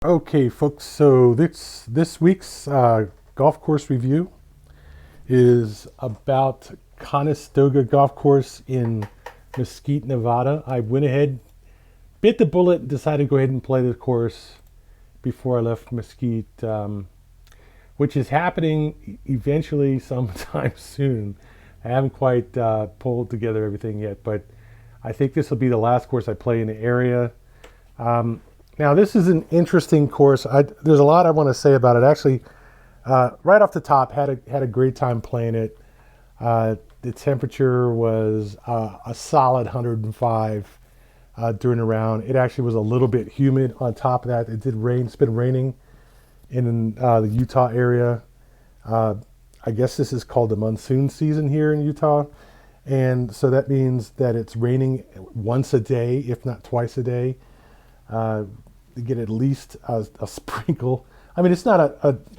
Okay, folks, so this week's golf course review is about Conestoga Golf Course in Mesquite, Nevada. I went ahead, bit the bullet, and decided to go ahead and play the course before I left Mesquite, which is happening eventually sometime soon. I haven't quite pulled together everything yet, but I think this will be the last course I play in the area. Now, this is an interesting course. There's a lot I want to say about it. Actually, right off the top, had a great time playing it. The temperature was a solid 105 during the round. It actually was a little bit humid on top of that. It did rain. It's been raining in the Utah area. I guess this is called the monsoon season here in Utah. And so that means that it's raining once a day, if not twice a day. To get at least a sprinkle. I mean, it's not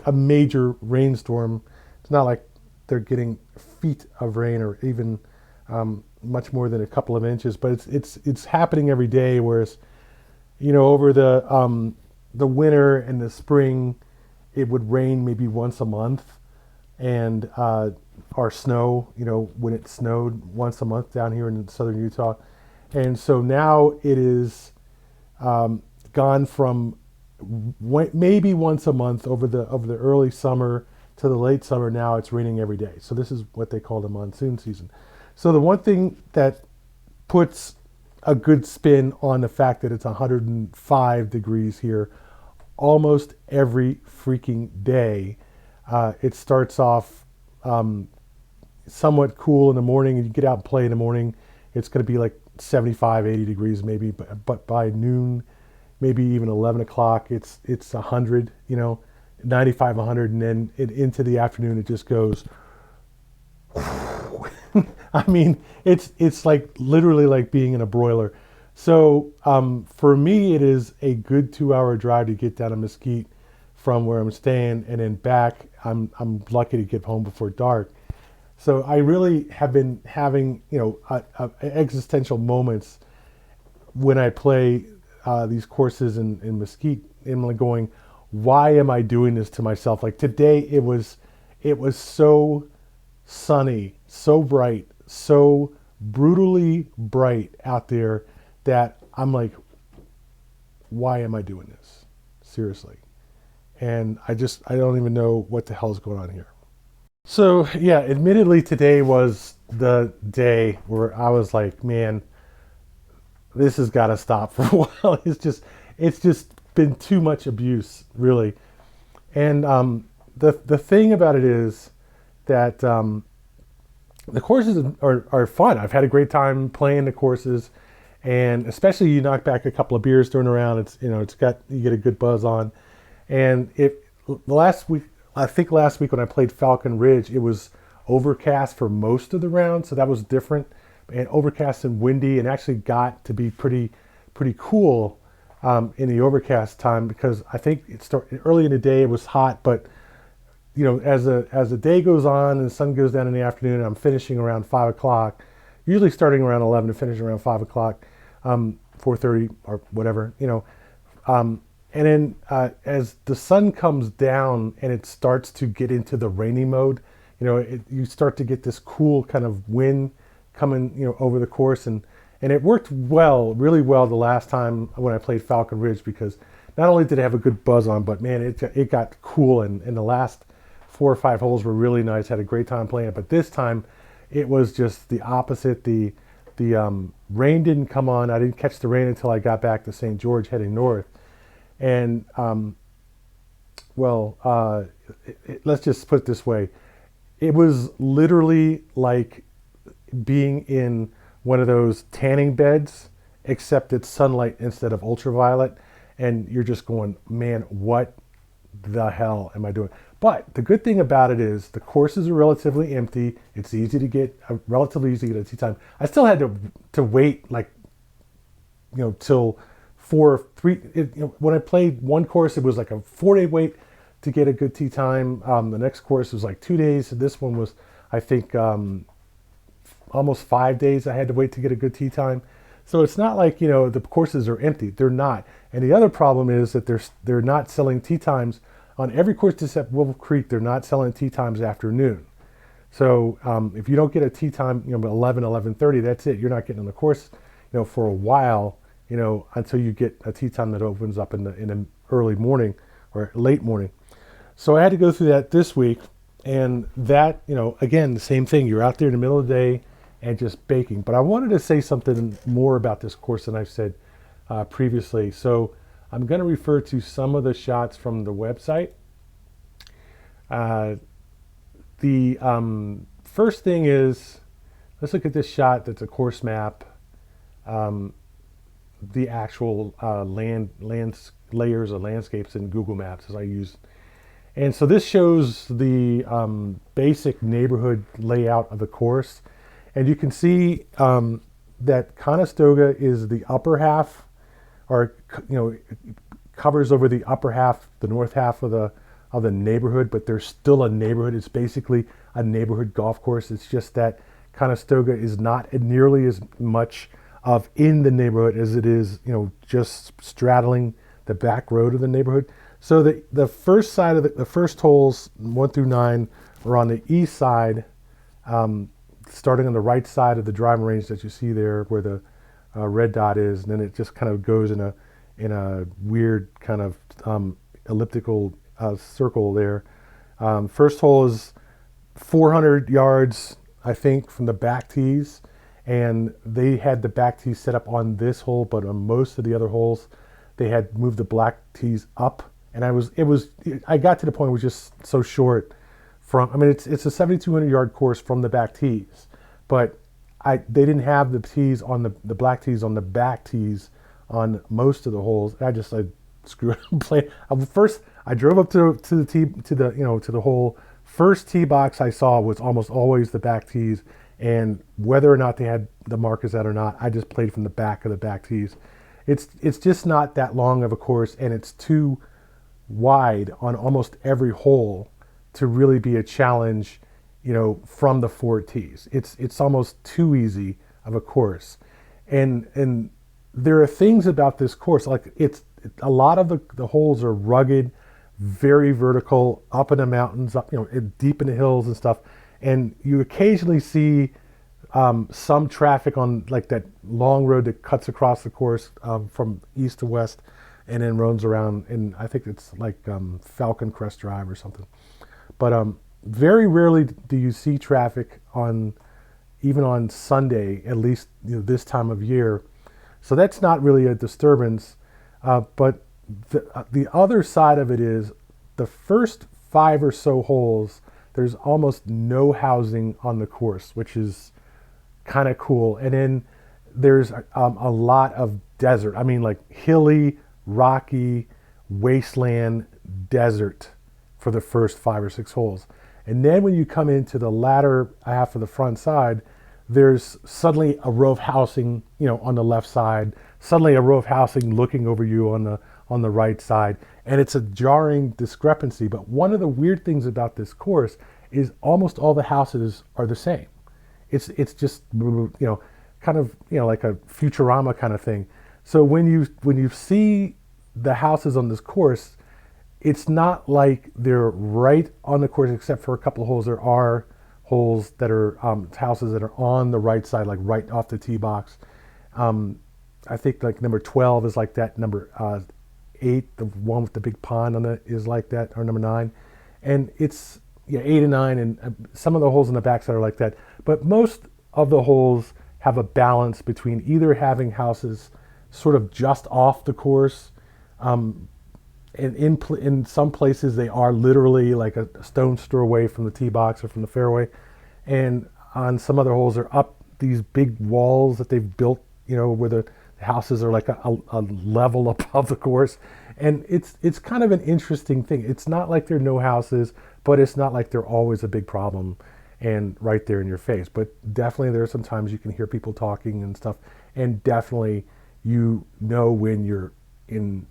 a major rainstorm. It's not like they're getting feet of rain or even much more than a couple of inches, but it's happening every day. Whereas, over the winter and the spring, it would rain maybe once a month, and or snow. When it snowed once a month down here in southern Utah, and so now it is. Gone from maybe once a month over the early summer to the late summer. Now it's raining every day. So this is what they call the monsoon season. So the one thing that puts a good spin on the fact that it's 105 degrees here almost every freaking day. It starts off somewhat cool in the morning, and you get out and play in the morning. It's going to be like 75, 80 degrees maybe, but by noon, maybe even 11 o'clock, it's 100, 95, 100, and then into the afternoon, it just goes. I mean, it's like literally like being in a broiler. So for me, it is a good 2-hour drive to get down to Mesquite from where I'm staying, and then back. I'm lucky to get home before dark. So I really have been having, existential moments when I play these courses in Mesquite. And I'm going, why am I doing this to myself? Like today, it was so sunny, so bright, so brutally bright out there that I'm like, why am I doing this? Seriously. And I don't even know what the hell is going on here. So yeah, admittedly today was the day where I was like, man, this has got to stop for a while. It's just been too much abuse, really. And the thing about it is that the courses are fun. I've had a great time playing the courses, and especially you knock back a couple of beers during the round. You get a good buzz on. And last week when I played Falcon Ridge, it was overcast for most of the round, so that was different. And overcast and windy, and actually got to be pretty cool in the overcast time, because I think it started early in the day. It was hot, but as the day goes on and the sun goes down in the afternoon, and I'm finishing around 5 o'clock, usually starting around 11 and finishing around 5 o'clock, 4:30 or whatever, and then as the sun comes down and it starts to get into the rainy mode, you start to get this cool kind of wind coming, over the course, and it worked really well the last time when I played Falcon Ridge, because not only did it have a good buzz on, but man, it got cool, and the last 4 or 5 holes were really nice. Had a great time playing it, but this time it was just the opposite. The rain didn't come on. I didn't catch the rain until I got back to St. George heading north, and let's just put it this way: it was literally like being in one of those tanning beds, except it's sunlight instead of ultraviolet, and you're just going, man, what the hell am I doing? But the good thing about it is the courses are relatively empty. It's relatively easy to get a tee time. I still had to wait till 3. When I played one course, it was like a 4-day wait to get a good tee time. The next course was like 2 days. So this one was, I think, almost 5 days I had to wait to get a good tee time. So it's not like, the courses are empty. They're not. And the other problem is that they're not selling tee times on every course except Wolf Creek. They're not selling tee times after noon. So if you don't get a tee time, 11, 11:30, that's it. You're not getting on the course, for a while, until you get a tee time that opens up in the early morning or late morning. So I had to go through that this week, and that, again, the same thing. You're out there in the middle of the day and just baking. But I wanted to say something more about this course than I've said previously. So I'm going to refer to some of the shots from the website. The first thing is, let's look at this shot that's a course map, the actual land layers of landscapes in Google Maps as I use. And so this shows the basic neighborhood layout of the course. And you can see that Conestoga is the upper half, or covers over the upper half, the north half of the neighborhood, but there's still a neighborhood. It's basically a neighborhood golf course. It's just that Conestoga is not nearly as much of in the neighborhood as it is, just straddling the back road of the neighborhood. So the first side of the first holes, 1 through 9, are on the east side, starting on the right side of the driving range that you see there, where the red dot is, and then it just kind of goes in a weird kind of elliptical circle there. First hole is 400 yards, I think, from the back tees, and they had the back tees set up on this hole, but on most of the other holes, they had moved the black tees up. And I got to the point it was just so short from, it's a 7,200 yard course from the back tees, but they didn't have the tees on the black tees on the back tees on most of the holes. I screw it and play. First, I drove up to the hole. First tee box I saw was almost always the back tees, and whether or not they had the markers out or not, I just played from the back of the back tees. It's just not that long of a course, and it's too wide on almost every hole to really be a challenge, from the 4 tees. It's almost too easy of a course, and there are things about this course, like a lot of the holes are rugged, very vertical, up in the mountains, up deep in the hills and stuff, and you occasionally see some traffic on like that long road that cuts across the course from east to west, and then runs around, and I think it's like Falcon Crest Drive or something. But very rarely do you see traffic even on Sunday, at least this time of year. So that's not really a disturbance. But the other side of it is the first 5 or so holes, there's almost no housing on the course, which is kind of cool. And then there's a lot of desert. Like hilly, rocky, wasteland, desert for the first 5 or 6 holes. And then when you come into the latter half of the front side, there's suddenly a row of housing, on the left side, suddenly a row of housing looking over you on the right side. And it's a jarring discrepancy. But one of the weird things about this course is almost all the houses are the same. It's just, kind of, like a Futurama kind of thing. So when you see the houses on this course, it's not like they're right on the course, except for a couple of holes. There are holes that are houses that are on the right side, like right off the tee box. I think like number 12 is like that. Number 8, the one with the big pond on it, is like that, or number 9. And it's 8 and 9, and some of the holes in the backside are like that. But most of the holes have a balance between either having houses sort of just off the course, and in some places they are literally like a stone's throw away from the tee box or from the fairway, and on some other holes they're up these big walls that they've built, where the houses are like a level above the course. And it's kind of an interesting thing. It's not like there are no houses, but it's not like they're always a big problem and right there in your face. But definitely there are some times you can hear people talking and stuff, and definitely when you're in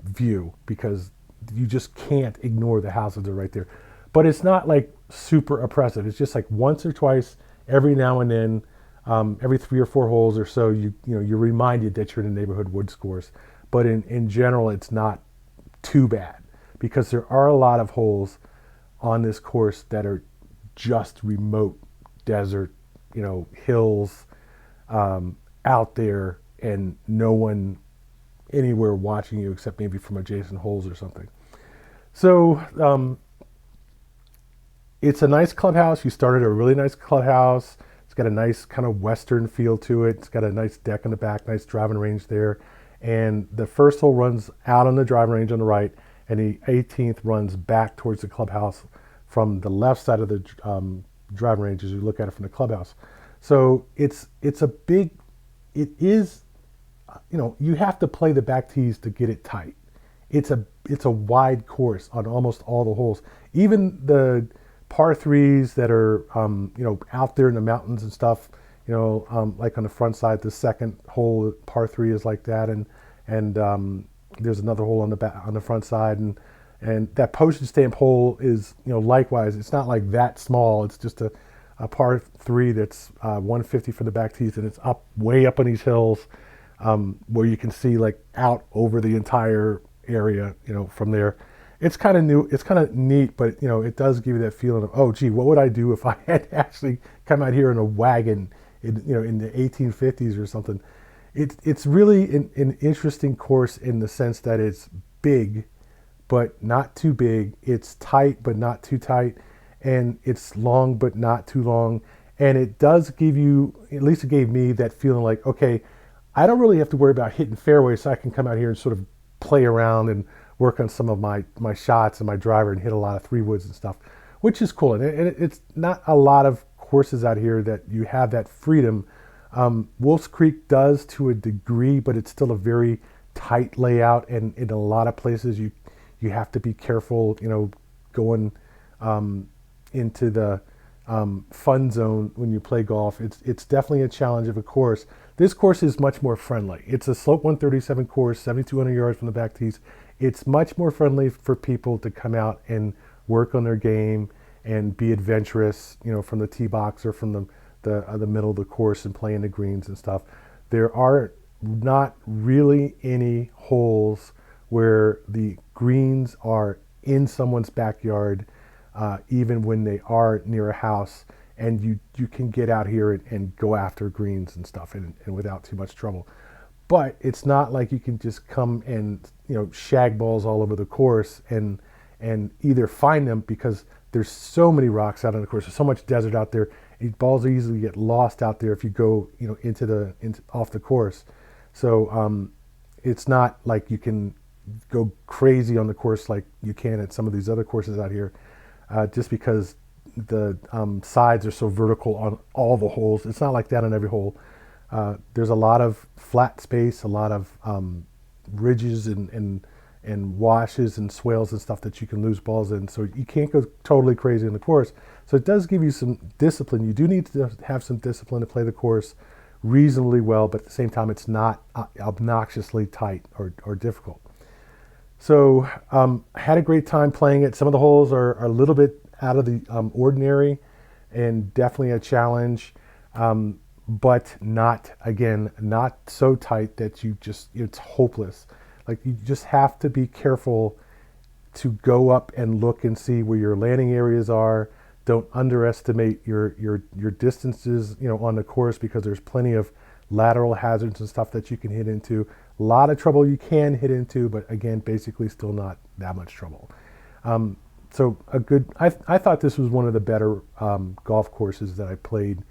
view, because you just can't ignore the houses that are right there. But it's not like super oppressive. It's just like once or twice every now and then Every 3 or 4 holes or so, you're reminded that you're in a neighborhood woods course. But in general, it's not too bad because there are a lot of holes on this course that are just remote desert, hills out there, and no one anywhere watching you except maybe from adjacent holes or something. So it's a nice clubhouse. You started a really nice clubhouse. It's got a nice kind of western feel to it. It's got a nice deck in the back, nice driving range there. And the first hole runs out on the driving range on the right, and the 18th runs back towards the clubhouse from the left side of the driving range as you look at it from the clubhouse. So it is, you have to play the back tees to get it tight. It's a wide course on almost all the holes. Even the par threes that are out there in the mountains and stuff, like on the front side, the second hole par three is like that, and there's another hole on the front side, and that postage stamp hole is likewise. It's not like that small. It's just a par three that's 150 for the back tees, and it's way up on these hills where you can see like out over the entire area, from there. It's kind of new. It's kind of neat, but it does give you that feeling of, oh, gee, what would I do if I had to actually come out here in a wagon, in the 1850s or something? It's really an interesting course in the sense that it's big, but not too big. It's tight, but not too tight, and it's long, but not too long. And it does give you, at least it gave me that feeling like, okay, I don't really have to worry about hitting fairways, so I can come out here and sort of play around and work on some of my shots and my driver and hit a lot of 3-woods and stuff, which is cool. And it's not a lot of courses out here that you have that freedom. Wolf's Creek does to a degree, but it's still a very tight layout, and in a lot of places you have to be careful, going into the fun zone when you play golf. It's definitely a challenge of a course. This course is much more friendly. It's a slope 137 course, 7,200 yards from the back tees. It's much more friendly for people to come out and work on their game and be adventurous, from the tee box or from the middle of the course and playing the greens and stuff. There are not really any holes where the greens are in someone's backyard, even when they are near a house, and you can get out here and go after greens and stuff and without too much trouble. But it's not like you can just come and shag balls all over the course and either find them, because there's so many rocks out on the course. There's so much desert out there. Balls easily get lost out there if you go into off the course. So it's not like you can go crazy on the course like you can at some of these other courses out here, just because the sides are so vertical on all the holes. It's not like that on every hole. There's a lot of flat space, a lot of ridges and washes and swales and stuff that you can lose balls in. So you can't go totally crazy in the course. So it does give you some discipline. You do need to have some discipline to play the course reasonably well, but at the same time, it's not obnoxiously tight or difficult. So I had a great time playing it. Some of the holes are a little bit out of the ordinary and definitely a challenge, but not so tight that it's hopeless. Like, you just have to be careful to go up and look and see where your landing areas are. Don't underestimate your distances, on the course, because there's plenty of lateral hazards and stuff that you can hit into. A lot of trouble you can hit into, but again, basically still not that much trouble. So I thought this was one of the better golf courses that I played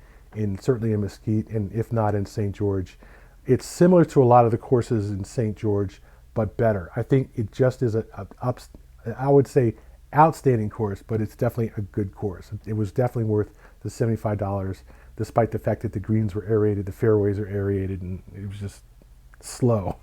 certainly in Mesquite, and if not in St. George. It's similar to a lot of the courses in St. George, but better. I think it just is I would say outstanding course, but it's definitely a good course. It was definitely worth the $75, despite the fact that the greens were aerated, the fairways are aerated, and it was just slow.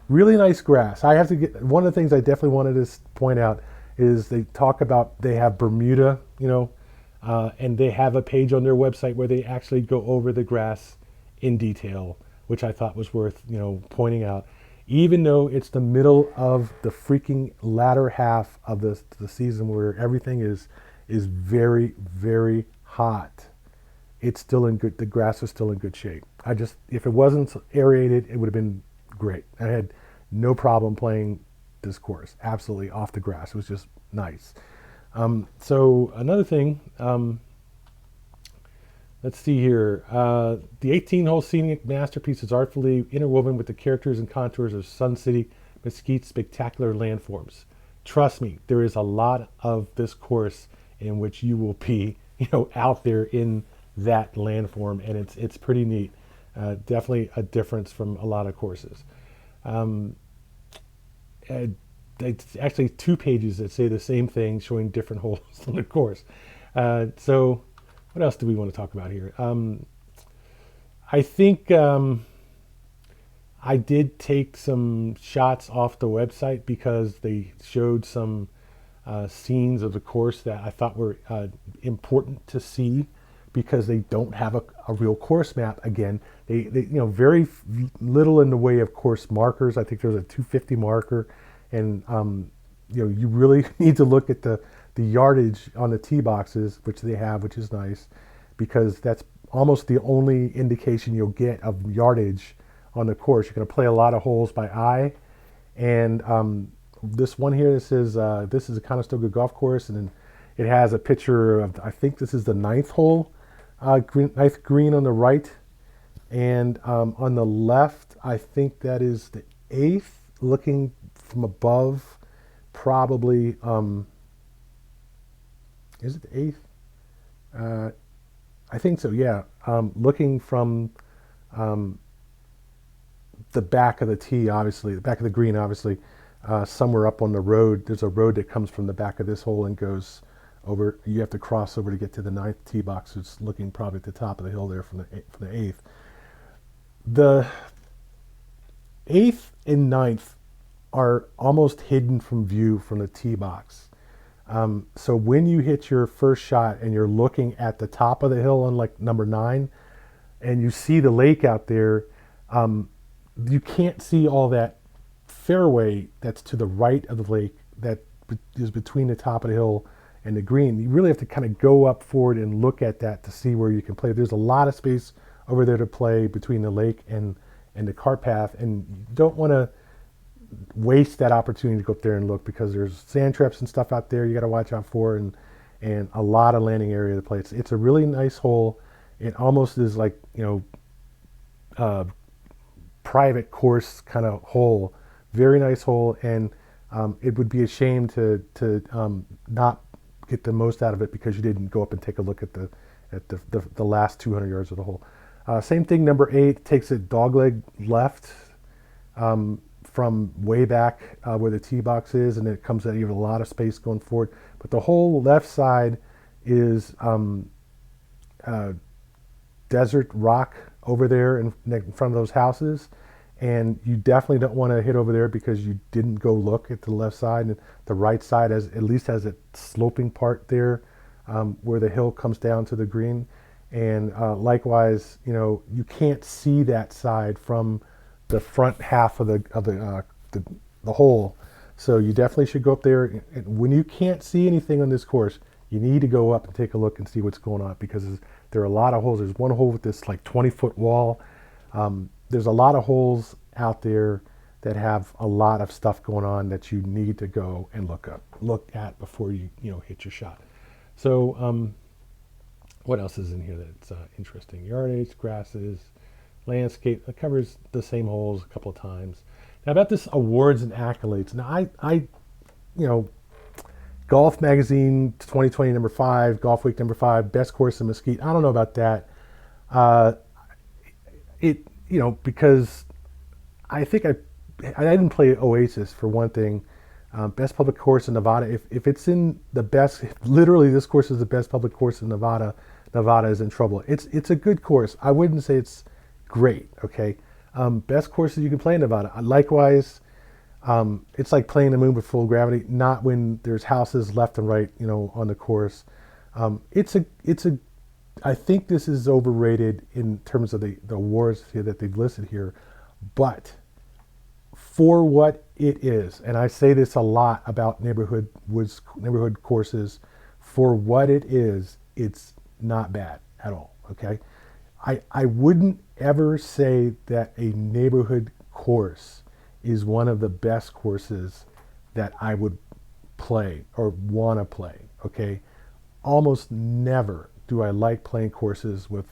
Really nice grass. One of the things I definitely wanted to point out is they talk about they have Bermuda, and they have a page on their website where they actually go over the grass in detail, which I thought was worth, pointing out. Even though it's the middle of the freaking latter half of the season where everything is very, very hot, it's still in good. The grass is still in good shape. If it wasn't aerated, it would have been great. I had no problem playing this course. Absolutely off the grass. It was just nice. So another thing. Let's see here. The 18-hole scenic masterpiece is artfully interwoven with the characters and contours of Sun City Mesquite's spectacular landforms. Trust me, there is a lot of this course in which you will be, out there in that landform, and it's pretty neat. Definitely a difference from a lot of courses. It's actually 2 pages that say the same thing, showing different holes on the course. So what else do we want to talk about here? I think I did take some shots off the website because they showed some scenes of the course that I thought were important to see, because they don't have a real course map. Again, they very little in the way of course markers. I think there's a 250 marker, and you really need to look at the yardage on the tee boxes, which they have, which is nice, because that's almost the only indication you'll get of yardage on the course. You're going to play a lot of holes by eye, and this one here says this is a Conestoga golf course, and then it has a picture of, I think this is the 9th hole, ninth green on the right, and on the left, I think that is the 8th, looking from above, probably. Is it the 8th? I think so, yeah. Looking from the back of the tee, obviously, the back of the green, obviously, somewhere up on the road. There's a road that comes from the back of this hole and goes over. You have to cross over to get to the 9th tee box. It's looking probably at the top of the hill there from the 8th. The 8th and 9th are almost hidden from view from the tee box. So when you hit your first shot and you're looking at the top of the hill on like number 9, and you see the lake out there, you can't see all that fairway that's to the right of the lake that is between the top of the hill and the green. You really have to kind of go up forward and look at that to see where you can play. There's a lot of space over there to play between the lake and the cart path, and you don't want to waste that opportunity to go up there and look, because there's sand traps and stuff out there you got to watch out for, and a lot of landing area to play. It's a really nice hole. It almost is like private course kind of hole. Very nice hole, and it would be a shame to not get the most out of it because you didn't go up and take a look at the last 200 yards of the hole. Same thing, number 8 takes a dogleg left from way back where the tee box is, and it comes out. You have a lot of space going forward, but the whole left side is desert rock over there in front of those houses, and you definitely don't want to hit over there because you didn't go look at the left side. And the right side at least has a sloping part there where the hill comes down to the green, and likewise, you can't see that side from the front half of the hole. So you definitely should go up there. And when you can't see anything on this course, you need to go up and take a look and see what's going on, because there are a lot of holes. There's one hole with this like 20-foot wall. There's a lot of holes out there that have a lot of stuff going on that you need to go and look at before you hit your shot. So what else is in here that's interesting? Yardage, grasses, landscape. It covers the same holes a couple of times. Now about this awards and accolades. Now I Golf Magazine 2020 number 5, Golf Week number 5, best course in Mesquite. I don't know about that. Because I think I didn't play Oasis for one thing. Best public course in Nevada. If it's in the best, literally this course is the best public course in Nevada, Nevada is in trouble. It's a good course. I wouldn't say it's great. Okay. Best courses you can play in Nevada. Likewise, it's like playing the moon with full gravity. Not when there's houses left and right, on the course. I think this is overrated in terms of the awards here that they've listed here, but for what it is, and I say this a lot about neighborhood courses, for what it is, it's not bad at all. Okay. I wouldn't ever say that a neighborhood course is one of the best courses that I would play or want to play. Okay. Almost never do I like playing courses with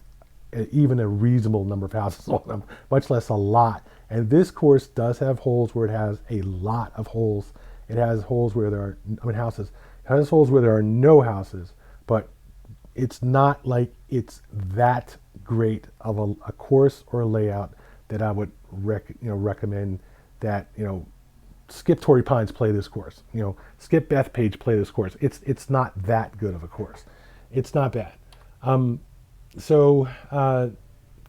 even a reasonable number of houses on them, much less a lot. And this course does have holes where it has a lot of holes. It has holes where there are, houses. It has holes where there are no houses, but it's not like it's that great of a course or a layout that I would recommend that, Skip Torrey Pines play this course. Skip Bethpage play this course. It's not that good of a course. It's not bad. So,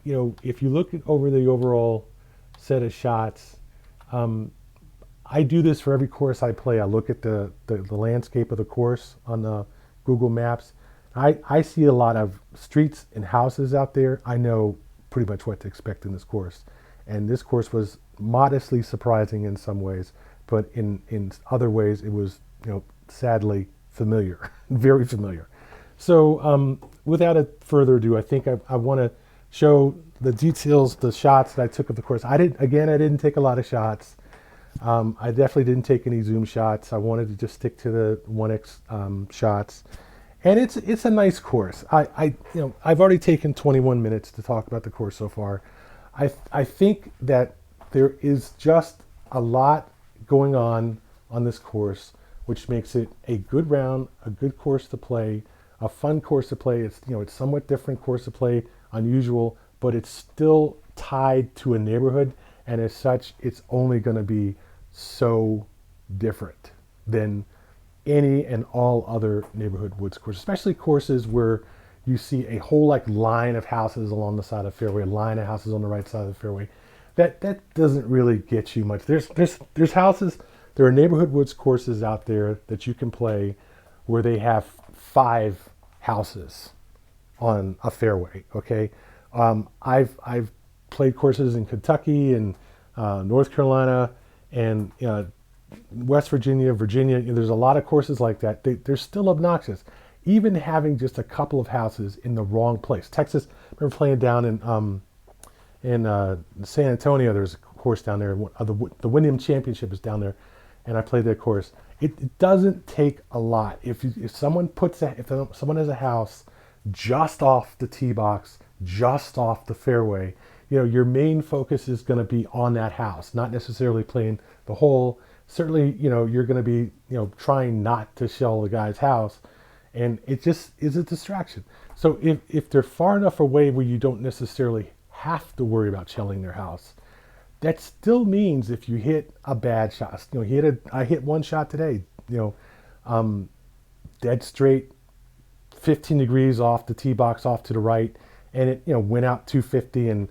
if you look over the overall set of shots, I do this for every course I play. I look at the landscape of the course on the Google Maps. I see a lot of streets and houses out there. I know pretty much what to expect in this course. And this course was modestly surprising in some ways, but in other ways it was, sadly familiar, very familiar. So without further ado, I think I want to show the details, the shots that I took of the course. I didn't take a lot of shots. I definitely didn't take any zoom shots. I wanted to just stick to the 1x shots. And it's a nice course. I've already taken 21 minutes to talk about the course so far. I think that there is just a lot going on this course, which makes it a good round, a good course to play, a fun course to play. It's somewhat different course to play, unusual, but it's still tied to a neighborhood, and as such, it's only going to be so different than any and all other neighborhood woods courses, especially courses where you see a whole line of houses along the side of the fairway, a line of houses on the right side of the fairway. That doesn't really get you much. There's houses, there are neighborhood woods courses out there that you can play where they have 5 houses on a fairway. Okay, I've played courses in Kentucky and North Carolina and West Virginia. There's a lot of courses like that. They're still obnoxious, even having just a couple of houses in the wrong place. Texas, I remember playing down in San Antonio. There's a course down there. The Wyndham Championship is down there, and I played that course. It doesn't take a lot. If someone has a house just off the tee box, just off the fairway, your main focus is going to be on that house, not necessarily playing the hole. Certainly, you're going to be, trying not to shell the guy's house, and it just is a distraction. So if they're far enough away where you don't necessarily have to worry about shelling their house, that still means if you hit a bad shot, I hit one shot today, dead straight, 15 degrees off the tee box off to the right, and it, went out 250 and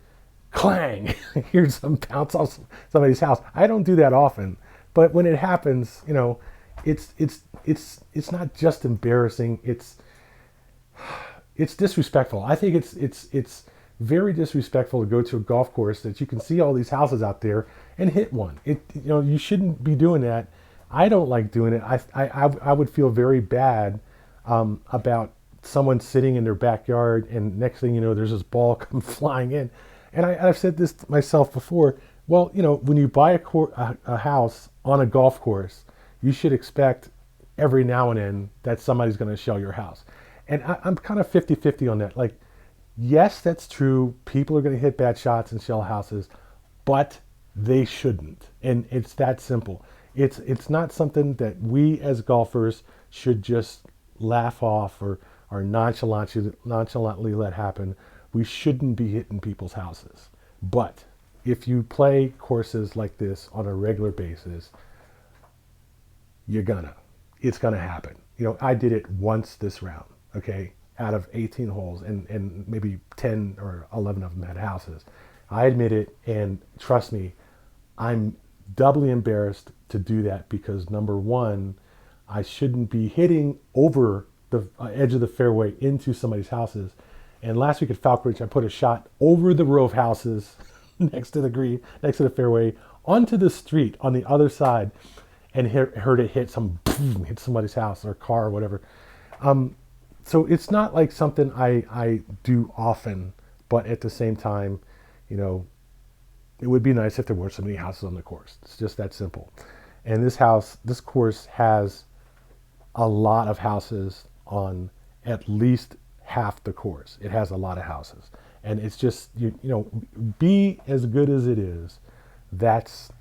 clang, here's some bounce off somebody's house. I don't do that often, but when it happens, it's not just embarrassing. It's disrespectful. I think it's very disrespectful to go to a golf course that you can see all these houses out there and hit one. You shouldn't be doing that. I don't like doing it. I would feel very bad about someone sitting in their backyard, and next thing you know, there's this ball come flying in. And I've said this to myself before. Well, when you buy a house on a golf course, you should expect every now and then that somebody's going to shell your house. And I'm kind of 50-50 on that. Like, yes, that's true. People are going to hit bad shots and shell houses, but they shouldn't. And it's that simple. It's not something that we as golfers should just laugh off or nonchalantly let happen. We shouldn't be hitting people's houses. But if you play courses like this on a regular basis, it's gonna happen. I did it once this round, okay, out of 18 holes, and maybe 10 or 11 of them had houses. I admit it, and trust me, I'm doubly embarrassed to do that because, number one, I shouldn't be hitting over the edge of the fairway into somebody's houses. And last week at Falconbridge, I put a shot over the row of houses next to the green, next to the fairway, onto the street on the other side, and heard it hit somebody's house or car or whatever. so it's not like something I do often, but at the same time, you know, it would be nice if there weren't so many houses on the course. It's just that simple. And this course has a lot of houses on at least half the course. It has a lot of houses. And it's just, you know, be as good as it is, that's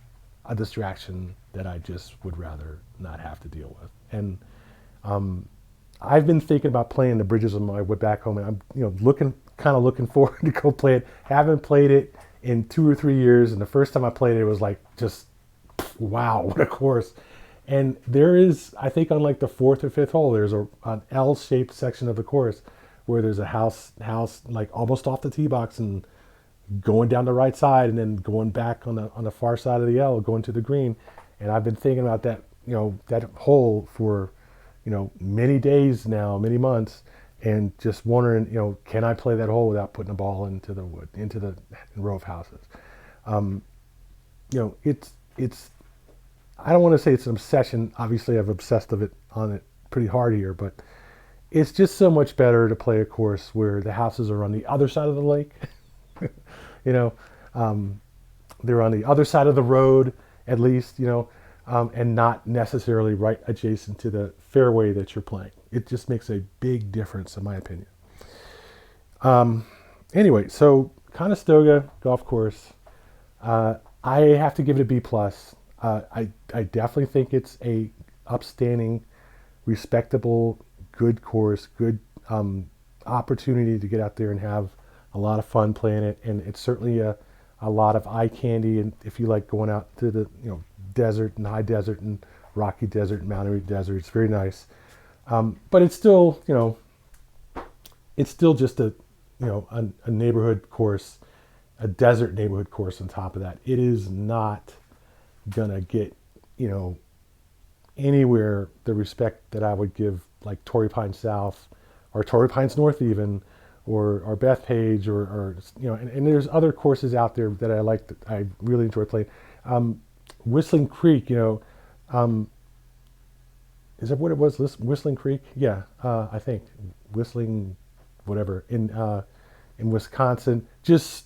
a distraction that I just would rather not have to deal with. And I've been thinking about playing the bridges on my way back home, and I'm, you know, kind of looking forward to go play it. Haven't played it in 2 or 3 years, and the first time I played it, it was like just wow, what a course. And there is, I think, on like the 4th or 5th hole, there's an L-shaped section of the course where there's a house like almost off the tee box and going down the right side, and then going back on the far side of the L, going to the green. And I've been thinking about that, you know, that hole for, you know, many days now, many months, and just wondering, you know, can I play that hole without putting a ball into the wood, into the row of houses? You know, it's. I don't want to say it's an obsession. Obviously, I've obsessed on it pretty hard here, but it's just so much better to play a course where the houses are on the other side of the lake. You know, they're on the other side of the road, at least, you know, and not necessarily right adjacent to the fairway that you're playing. It just makes a big difference, in my opinion. Anyway, so Conestoga golf course, I have to give it a B plus. I definitely think it's a upstanding, respectable, good course, good opportunity to get out there and have a lot of fun playing it. And it's certainly a lot of eye candy. And if you like going out to the, you know, desert and high desert and rocky desert and mountainy desert, it's very nice. But it's still, you know, it's still just a, you know, a neighborhood course, a desert neighborhood course on top of that. It is not gonna get, you know, anywhere the respect that I would give like Torrey Pines South or Torrey Pines North even, or Bethpage, or you know, and there's other courses out there that I like, that I really enjoy playing. Whistling Creek, you know, is that what it was? Whistling Creek? Yeah, I think Whistling, whatever, in Wisconsin, just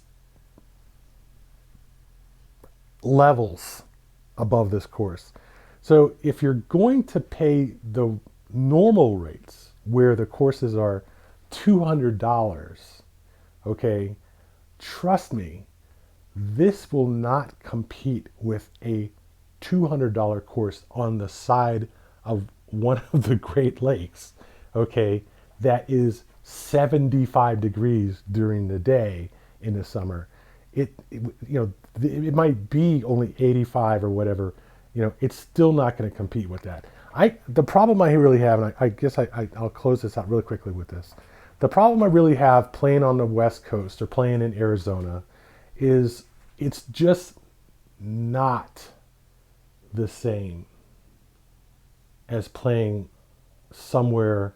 levels above this course. So if you're going to pay the normal rates where the courses are $200, okay, trust me, this will not compete with a $200 course on the side of one of the Great Lakes, okay, that is 75 degrees during the day in the summer. You know, it might be only 85 or whatever, you know, it's still not going to compete with that. The problem I really have, and I guess I'll close this out really quickly with this. The problem I really have playing on the West Coast or playing in Arizona is it's just not the same as playing somewhere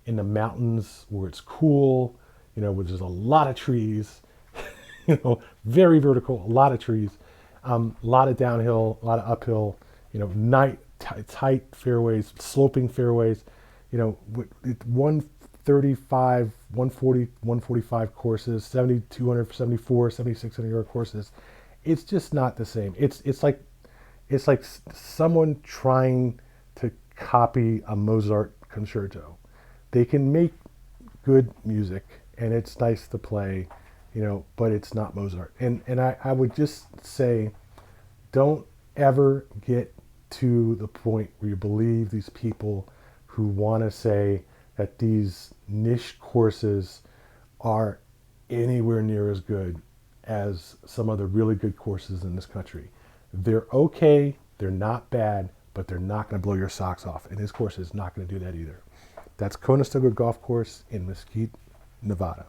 in the mountains where it's cool, you know, where there's a lot of trees, you know, very vertical, a lot of trees, a lot of downhill, a lot of uphill, you know, tight fairways, sloping fairways, you know, 135, 140, 145 courses, 7,200, 74, 7,600 yard courses. It's just not the same. It's like someone trying to copy a Mozart concerto. They can make good music and it's nice to play, you know, but it's not Mozart. And I would just say, don't ever get to the point where you believe these people who want to say that these niche courses are anywhere near as good as some of the really good courses in this country. They're okay, they're not bad, but they're not going to blow your socks off. And this course is not going to do that either. That's Conestoga Golf Course in Mesquite, Nevada.